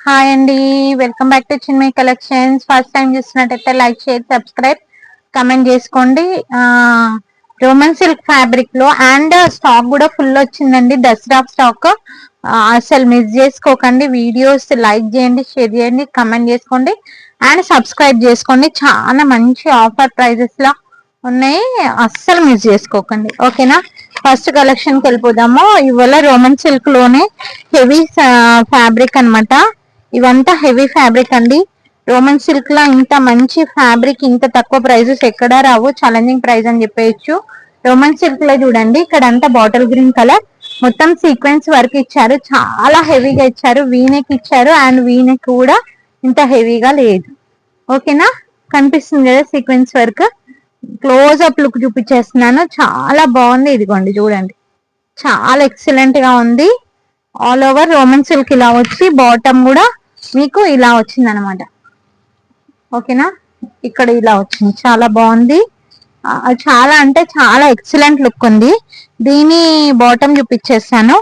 Hi అండి, welcome back to Chinmayi collections. First time చూసినట్టయితే like, share, subscribe, comment చేసుకోండి. Roman silk fabric లో and stock కూడా full వచ్చిందండి. దసరా స్టాక్ అసలు మిస్ చేసుకోకండి. వీడియోస్ లైక్ చేయండి, షేర్ చేయండి, కమెంట్ చేసుకోండి అండ్ సబ్స్క్రైబ్ చేసుకోండి. చాలా మంచి ఆఫర్ ప్రైజెస్ లా ఉన్నాయి, అస్సలు మిస్ చేసుకోకండి. ఓకేనా, ఫస్ట్ కలెక్షన్ కి వెళ్ళిపోదాము. ఇవాళ రోమన్ సిల్క్ లోనే హెవీ ఫ్యాబ్రిక్ అన్నమాట. ఇవంతా హెవీ ఫ్యాబ్రిక్ అండి. రోమన్ సిల్క్ లా ఇంత మంచి ఫ్యాబ్రిక్ ఇంత తక్కువ ప్రైజెస్ ఎక్కడా రావు. ఛాలెంజింగ్ ప్రైస్ అని చెప్పేయచ్చు. రోమన్ సిల్క్ లో చూడండి, ఇక్కడ అంతా బాటిల్ గ్రీన్ కలర్ మొత్తం సీక్వెన్స్ వర్క్ ఇచ్చారు. చాలా హెవీగా ఇచ్చారు. వీనెక్ ఇచ్చారు అండ్ వీనెక్ కూడా ఇంత హెవీగా లేదు. ఓకేనా, కనిపిస్తుంది కదా sequence work. Close up look చూపించేస్తున్నాను. చాలా బాగుంది. ఇదిగోండి చూడండి, చాలా ఎక్సలెంట్ గా ఉంది. ఆల్ ఓవర్ రోమన్ సిల్క్ ఇలా వచ్చి బాటమ్ కూడా మీకు ఇలా వచ్చింది అనమాట. ఓకేనా, ఇక్కడ ఇలా వచ్చింది, చాలా బాగుంది. చాలా అంటే చాలా ఎక్సలెంట్ లుక్ ఉంది. దీని బాటమ్ చూపించేస్తాను.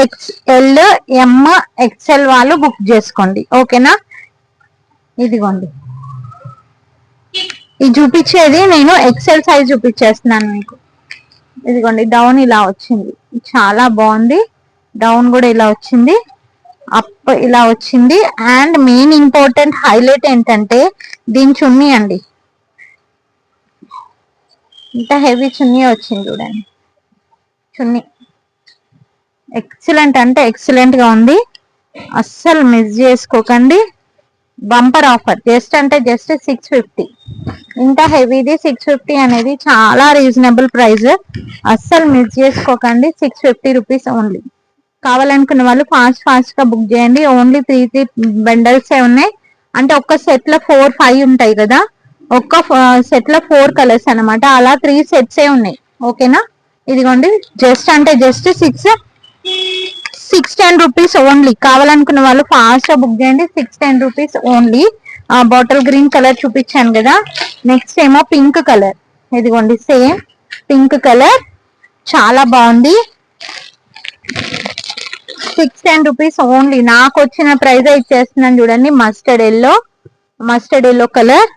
ఎక్స్ఎల్, ఎం, ఎక్స్ఎల్ వాళ్ళు బుక్ చేసుకోండి. ఓకేనా, ఇదిగోండి ఇది చూపించేది నేను ఎక్స్ఎల్ సైజ్ చూపించేస్తున్నాను మీకు. ఇదిగోండి డౌన్ ఇలా వచ్చింది, చాలా బాగుంది. డౌన్ కూడా ఇలా వచ్చింది, అప్ ఇలా వచ్చింది. అండ్ మెయిన్ ఇంపార్టెంట్ హైలైట్ ఏంటంటే దీని చున్నీ అండి. ఇంత హెవీ చున్నీ వచ్చింది చూడండి. చున్నీ ఎక్సలెంట్ అంటే ఎక్సలెంట్ గా ఉంది, అస్సలు మిస్ చేసుకోకండి. బంపర్ ఆఫర్, జస్ట్ అంటే జస్ట్ 650. ఇంత హెవీది 650 అనేది చాలా రీజనబుల్ ప్రైస్. అస్సలు మిస్ చేసుకోకండి. 650 రూపీస్ ఓన్లీ. కావాలనుకున్న వాళ్ళు ఫాస్ట్ గా బుక్ చేయండి. ఓన్లీ 3 బండల్స్ ఉన్నాయి. అంటే ఒక్క సెట్ లో 4-5 ఉంటాయి కదా, ఒక్క సెట్ లో 4 కలర్స్ అనమాట. అలా 3 సెట్స్ ఉన్నాయి. ఓకేనా, ఇదిగోండి జస్ట్ అంటే జస్ట్ 610 రూపీస్ ఓన్లీ. కావాలనుకున్న వాళ్ళు ఫాస్ట్ గా బుక్ చేయండి. 610 rupees only. Bottle green colour చూపించాను కదా, నెక్స్ట్ ఏమో పింక్ కలర్. ఇదిగోండి సేమ్ పింక్ కలర్, చాలా బాగుంది. 610 రూపీస్ ఓన్లీ. నాకు వచ్చిన ప్రైజ్ ఇచ్చేస్తున్నాను చూడండి. మస్టర్డ్ ఎల్లో కలర్,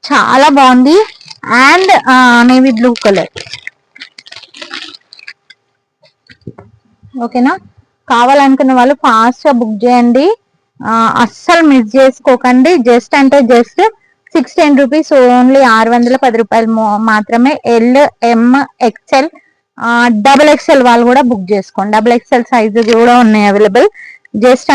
చాలా బాగుంది. And navy blue colour. ఓకేనా, కావాలనుకున్న వాళ్ళు ఫాస్ట్ గా బుక్ చేయండి. అస్సలు మిస్ చేసుకోకండి. జస్ట్ అంటే జస్ట్ 610 రూపీస్ ఓన్లీ. 610 రూపాయలు మాత్రమే. ఎల్, ఎం, ఎక్స్ఎల్, డబుల్ ఎక్స్ఎల్ వాళ్ళు కూడా బుక్ చేసుకోండి. డబుల్ ఎక్స్ఎల్ సైజు కూడా ఉన్నాయి అవైలబుల్. జస్ట్ అంటే